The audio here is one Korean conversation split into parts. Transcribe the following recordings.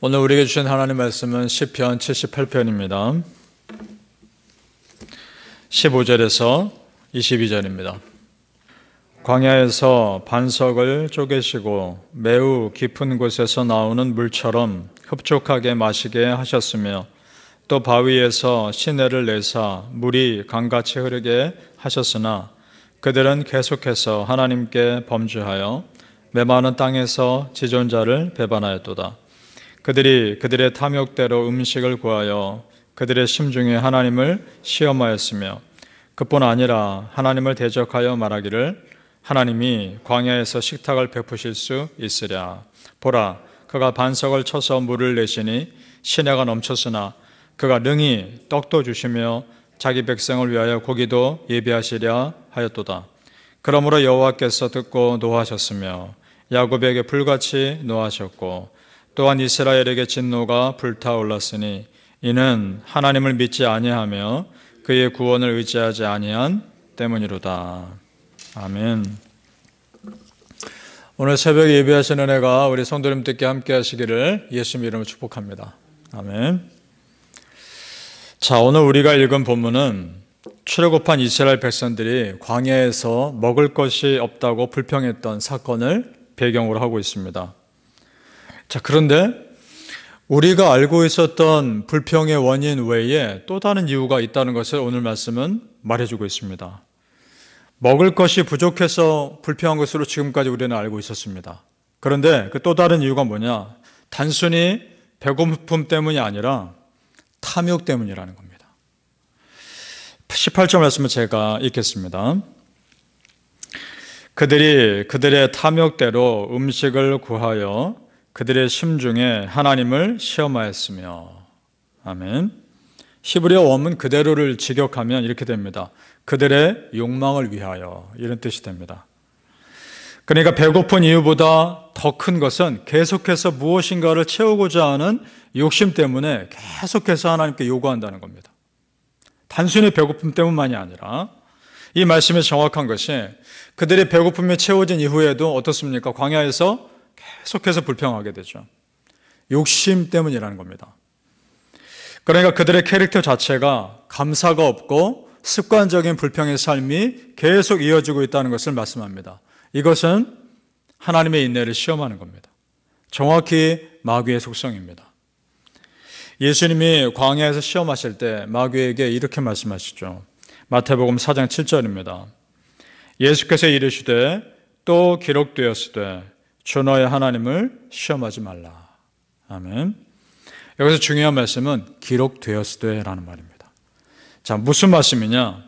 오늘 우리에게 주신 하나님 말씀은 시편 78편입니다. 15절에서 22절입니다. 광야에서 반석을 쪼개시고 매우 깊은 곳에서 나오는 물처럼 흡족하게 마시게 하셨으며 또 바위에서 시내를 내사 물이 강같이 흐르게 하셨으나 그들은 계속해서 하나님께 범죄하여 메마른 땅에서 지존자를 배반하였도다. 그들이 그들의 탐욕대로 음식을 구하여 그들의 심중에 하나님을 시험하였으며 그뿐 아니라 하나님을 대적하여 말하기를 하나님이 광야에서 식탁을 베푸실 수 있으랴. 보라, 그가 반석을 쳐서 물을 내시니 시내가 넘쳤으나 그가 능히 떡도 주시며 자기 백성을 위하여 고기도 예비하시랴 하였도다. 그러므로 여호와께서 듣고 노하셨으며 야곱에게 불같이 노하셨고 또한 이스라엘에게 진노가 불타올랐으니 이는 하나님을 믿지 아니하며 그의 구원을 의지하지 아니한 때문이로다. 아멘. 오늘 새벽에 예배하신 은혜가 우리 성도님들께 함께 하시기를 예수님 이름으로 축복합니다. 아멘. 자, 오늘 우리가 읽은 본문은 출애굽한 이스라엘 백성들이 광야에서 먹을 것이 없다고 불평했던 사건을 배경으로 하고 있습니다. 자, 그런데 우리가 알고 있었던 불평의 원인 외에 또 다른 이유가 있다는 것을 오늘 말씀은 말해주고 있습니다. 먹을 것이 부족해서 불평한 것으로 지금까지 우리는 알고 있었습니다. 그런데 그 또 다른 이유가 뭐냐? 단순히 배고픔 때문이 아니라 탐욕 때문이라는 겁니다. 18절 말씀을 제가 읽겠습니다. 그들이 그들의 탐욕대로 음식을 구하여 그들의 심중에 하나님을 시험하였으며. 아멘. 히브리어 원문 그대로를 직역하면 이렇게 됩니다. 그들의 욕망을 위하여, 이런 뜻이 됩니다. 그러니까 배고픈 이유보다 더 큰 것은 계속해서 무엇인가를 채우고자 하는 욕심 때문에 계속해서 하나님께 요구한다는 겁니다. 단순히 배고픔 때문만이 아니라 이 말씀이 정확한 것이 그들의 배고픔이 채워진 이후에도 어떻습니까? 광야에서 계속해서 불평하게 되죠. 욕심 때문이라는 겁니다. 그러니까 그들의 캐릭터 자체가 감사가 없고 습관적인 불평의 삶이 계속 이어지고 있다는 것을 말씀합니다. 이것은 하나님의 인내를 시험하는 겁니다. 정확히 마귀의 속성입니다. 예수님이 광야에서 시험하실 때 마귀에게 이렇게 말씀하시죠. 마태복음 4장 7절입니다. 예수께서 이르시되 또 기록되었으되 주 너의 하나님을 시험하지 말라. 아멘. 여기서 중요한 말씀은 기록되었으되 라는 말입니다. 자, 무슨 말씀이냐?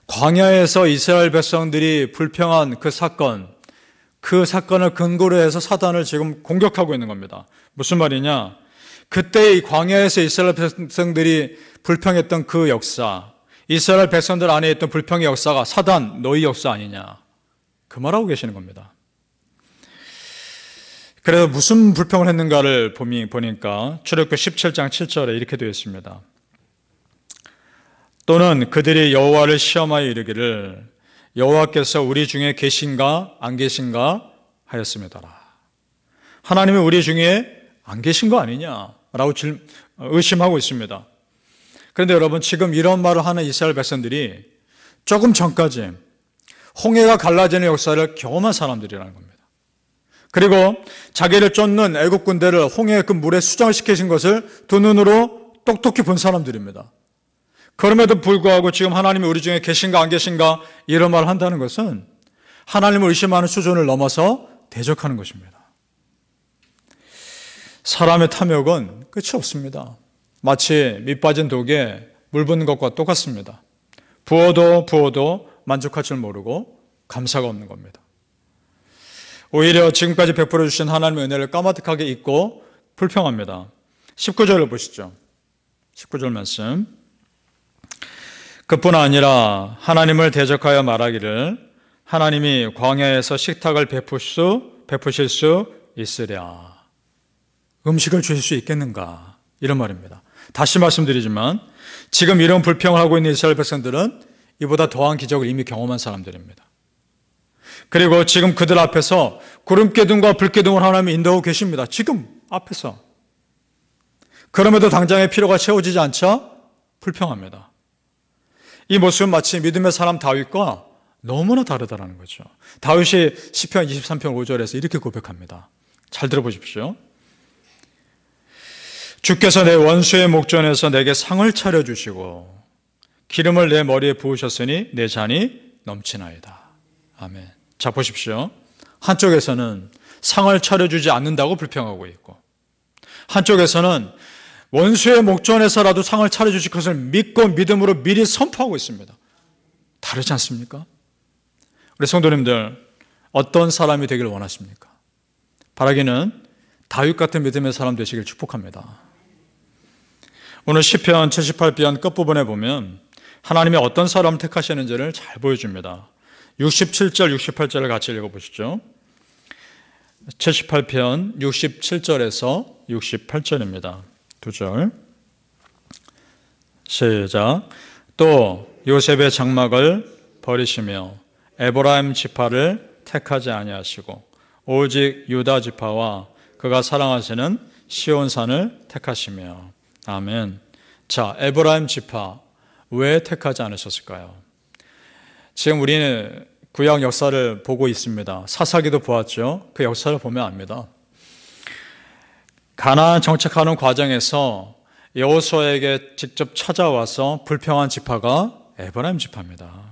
광야에서 이스라엘 백성들이 불평한 그 사건을 근거로 해서 사단을 지금 공격하고 있는 겁니다. 무슨 말이냐? 그때 이 광야에서 이스라엘 백성들이 불평했던 그 역사, 이스라엘 백성들 안에 있던 불평의 역사가 사단, 너희 역사 아니냐? 그 말하고 계시는 겁니다. 그래서 무슨 불평을 했는가를 보니까 출애굽기 17장 7절에 이렇게 되어 있습니다. 또는 그들이 여호와를 시험하여 이르기를 여호와께서 우리 중에 계신가 안 계신가 하였습니다. 하나님이 우리 중에 안 계신 거 아니냐라고 의심하고 있습니다. 그런데 여러분, 지금 이런 말을 하는 이스라엘 백성들이 조금 전까지 홍해가 갈라지는 역사를 경험한 사람들이라는 겁니다. 그리고 자기를 쫓는 애국 군대를 홍해의 그 물에 수장시키신 것을 두 눈으로 똑똑히 본 사람들입니다. 그럼에도 불구하고 지금 하나님이 우리 중에 계신가 안 계신가 이런 말을 한다는 것은 하나님을 의심하는 수준을 넘어서 대적하는 것입니다. 사람의 탐욕은 끝이 없습니다. 마치 밑 빠진 독에 물 붓는 것과 똑같습니다. 부어도 만족할 줄 모르고 감사가 없는 겁니다. 오히려 지금까지 베풀어 주신 하나님의 은혜를 까마득하게 잊고 불평합니다. 19절을 보시죠. 19절 말씀. 그뿐 아니라 하나님을 대적하여 말하기를 하나님이 광야에서 식탁을 베푸실 수 있으랴. 음식을 주실 수 있겠는가? 이런 말입니다. 다시 말씀드리지만 지금 이런 불평을 하고 있는 이스라엘 백성들은 이보다 더한 기적을 이미 경험한 사람들입니다. 그리고 지금 그들 앞에서 구름기둥과 불기둥을 하나님이 인도하고 계십니다. 지금 앞에서. 그럼에도 당장의 필요가 채워지지 않자 불평합니다. 이 모습은 마치 믿음의 사람 다윗과 너무나 다르다는 거죠. 다윗이 시편 23편 5절에서 이렇게 고백합니다. 잘 들어보십시오. 주께서 내 원수의 목전에서 내게 상을 차려주시고 기름을 내 머리에 부으셨으니 내 잔이 넘치나이다. 아멘. 자, 보십시오. 한쪽에서는 상을 차려주지 않는다고 불평하고 있고, 한쪽에서는 원수의 목전에서라도 상을 차려주실 것을 믿고 믿음으로 미리 선포하고 있습니다. 다르지 않습니까? 우리 성도님들, 어떤 사람이 되기를 원하십니까? 바라기는 다윗 같은 믿음의 사람 되시길 축복합니다. 오늘 시편 78편 끝부분에 보면 하나님이 어떤 사람을 택하시는지를 잘 보여줍니다. 67절, 68절을 같이 읽어보시죠. 78편 67절에서 68절입니다. 두 절. 시작. 또 요셉의 장막을 버리시며 에브라임 지파를 택하지 아니하시고 오직 유다 지파와 그가 사랑하시는 시온산을 택하시며. 아멘. 자, 에브라임 지파 왜 택하지 않으셨을까요? 지금 우리는 구약 역사를 보고 있습니다. 사사기도 보았죠. 그 역사를 보면 압니다. 가나안 정착하는 과정에서 여호수아에게 직접 찾아와서 불평한 지파가 에브라임 지파입니다.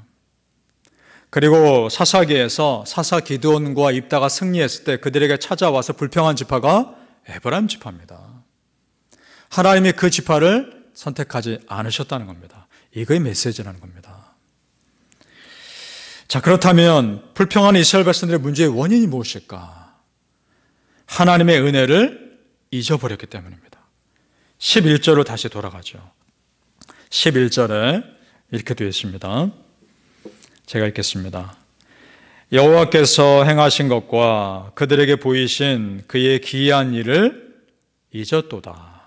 그리고 사사기에서 사사 기드온과 입다가 승리했을 때 그들에게 찾아와서 불평한 지파가 에브라임 지파입니다. 하나님이 그 지파를 선택하지 않으셨다는 겁니다. 이거의 메시지라는 겁니다. 자, 그렇다면 불평하는 이스라엘 백성들의 문제의 원인이 무엇일까? 하나님의 은혜를 잊어버렸기 때문입니다. 11절로 다시 돌아가죠. 11절에 이렇게 되어 있습니다. 제가 읽겠습니다. 여호와께서 행하신 것과 그들에게 보이신 그의 기이한 일을 잊었도다.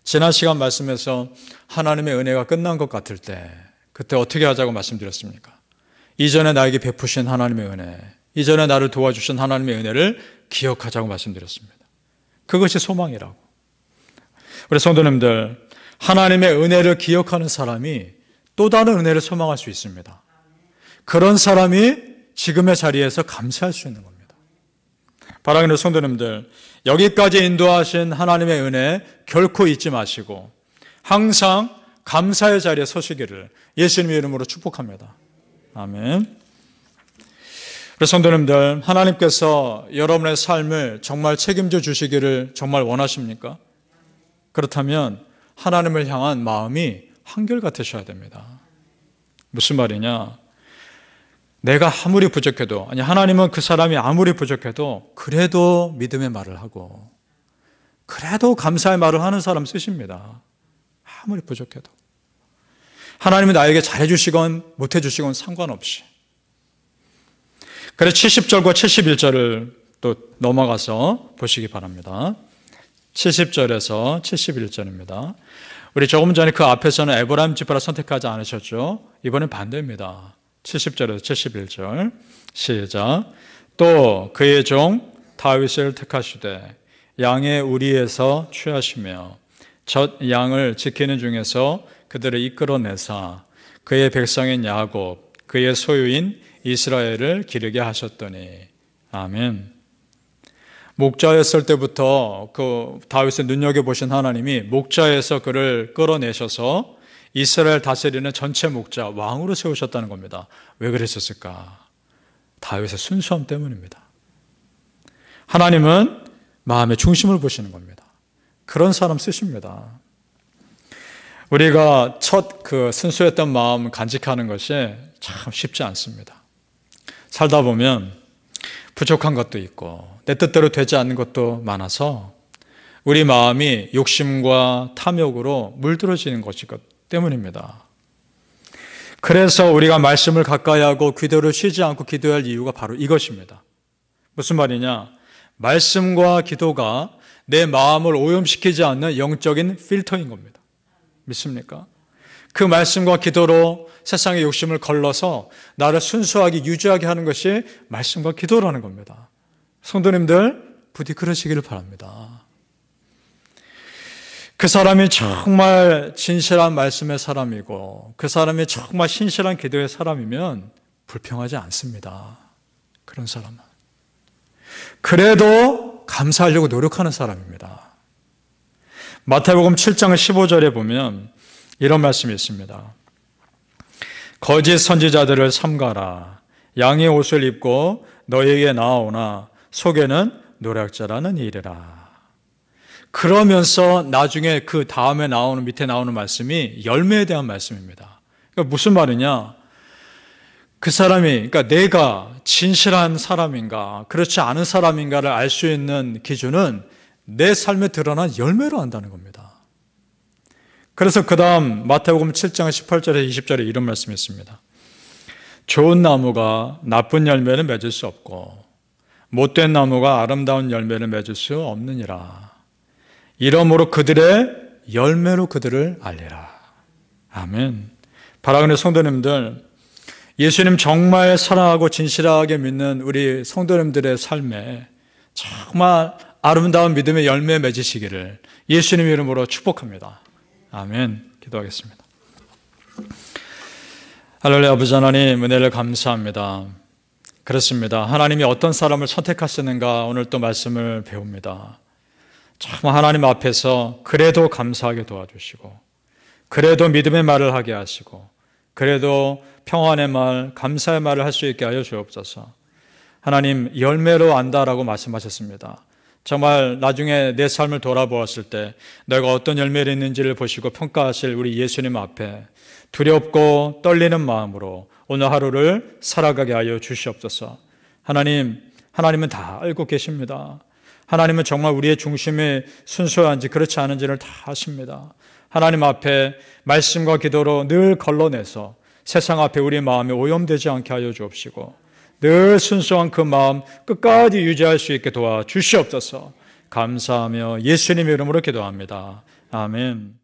지난 시간 말씀에서 하나님의 은혜가 끝난 것 같을 때 그때 어떻게 하자고 말씀드렸습니까? 이전에 나에게 베푸신 하나님의 은혜, 이전에 나를 도와주신 하나님의 은혜를 기억하자고 말씀드렸습니다. 그것이 소망이라고. 우리 성도님들, 하나님의 은혜를 기억하는 사람이 또 다른 은혜를 소망할 수 있습니다. 그런 사람이 지금의 자리에서 감사할 수 있는 겁니다. 사랑하는 성도님들, 여기까지 인도하신 하나님의 은혜 결코 잊지 마시고 항상 감사의 자리에 서시기를 예수님의 이름으로 축복합니다. 아멘. 우리 성도님들, 하나님께서 여러분의 삶을 정말 책임져 주시기를 정말 원하십니까? 그렇다면 하나님을 향한 마음이 한결같으셔야 됩니다. 무슨 말이냐? 내가 아무리 부족해도, 아니 하나님은 그 사람이 아무리 부족해도 그래도 믿음의 말을 하고 그래도 감사의 말을 하는 사람 쓰십니다. 아무리 부족해도. 하나님이 나에게 잘해주시건 못해주시건 상관없이. 그래서 70절과 71절을 또 넘어가서 보시기 바랍니다. 70절에서 71절입니다. 우리 조금 전에 그 앞에서는 에브라임 지파를 선택하지 않으셨죠? 이번엔 반대입니다. 70절에서 71절 시작. 또 그의 종 다윗을 택하시되 양의 우리에서 취하시며 젖 양을 지키는 중에서 그들을 이끌어내사 그의 백성인 야곱 그의 소유인 이스라엘을 기르게 하셨더니. 아멘. 목자였을 때부터 그 다윗을 눈여겨보신 하나님이 목자에서 그를 끌어내셔서 이스라엘 다스리는 전체 목자, 왕으로 세우셨다는 겁니다. 왜 그랬었을까? 다윗의 순수함 때문입니다. 하나님은 마음의 중심을 보시는 겁니다. 그런 사람 쓰십니다. 우리가 첫 그 순수했던 마음 간직하는 것이 참 쉽지 않습니다. 살다 보면 부족한 것도 있고 내 뜻대로 되지 않는 것도 많아서 우리 마음이 욕심과 탐욕으로 물들어지는 것이 때문입니다. 그래서 우리가 말씀을 가까이 하고 기도를 쉬지 않고 기도할 이유가 바로 이것입니다. 무슨 말이냐? 말씀과 기도가 내 마음을 오염시키지 않는 영적인 필터인 겁니다. 믿습니까? 그 말씀과 기도로 세상의 욕심을 걸러서 나를 순수하게 유지하게 하는 것이 말씀과 기도라는 겁니다. 성도님들 부디 그러시기를 바랍니다. 그 사람이 정말 진실한 말씀의 사람이고 그 사람이 정말 신실한 기도의 사람이면 불평하지 않습니다. 그런 사람은. 그래도 감사하려고 노력하는 사람입니다. 마태복음 7장 15절에 보면 이런 말씀이 있습니다. 거짓 선지자들을 삼가라. 양의 옷을 입고 너에게 나아오나 속에는 노략자라는 일이라. 그러면서 나중에 그 다음에 밑에 나오는 말씀이 열매에 대한 말씀입니다. 그러니까 무슨 말이냐? 그 사람이, 그러니까 내가 진실한 사람인가, 그렇지 않은 사람인가를 알 수 있는 기준은 내 삶에 드러난 열매로 한다는 겁니다. 그래서 그 다음 마태복음 7장 18절에 20절에 이런 말씀이 있습니다. 좋은 나무가 나쁜 열매를 맺을 수 없고 못된 나무가 아름다운 열매를 맺을 수 없느니라. 이러므로 그들의 열매로 그들을 알리라. 아멘. 사랑하는 성도님들, 예수님 정말 사랑하고 진실하게 믿는 우리 성도님들의 삶에 정말 아름다운 믿음의 열매 맺으시기를 예수님 이름으로 축복합니다. 아멘. 기도하겠습니다. 할렐루야. 아버지 하나님, 은혜를 감사합니다. 그렇습니다. 하나님이 어떤 사람을 선택하시는가 오늘 또 말씀을 배웁니다. 정말 하나님 앞에서 그래도 감사하게 도와주시고 그래도 믿음의 말을 하게 하시고 그래도 평안의 말, 감사의 말을 할 수 있게 하여 주옵소서. 하나님, 열매로 안다라고 말씀하셨습니다. 정말 나중에 내 삶을 돌아보았을 때 내가 어떤 열매를 있는지를 보시고 평가하실 우리 예수님 앞에 두렵고 떨리는 마음으로 오늘 하루를 살아가게 하여 주시옵소서. 하나님은 다 알고 계십니다. 하나님은 정말 우리의 중심이 순수한지 그렇지 않은지를 다 아십니다. 하나님 앞에 말씀과 기도로 늘 걸러내서 세상 앞에 우리 마음이 오염되지 않게 하여 주옵시고 늘 순수한 그 마음 끝까지 유지할 수 있게 도와주시옵소서. 감사하며 예수님의 이름으로 기도합니다. 아멘.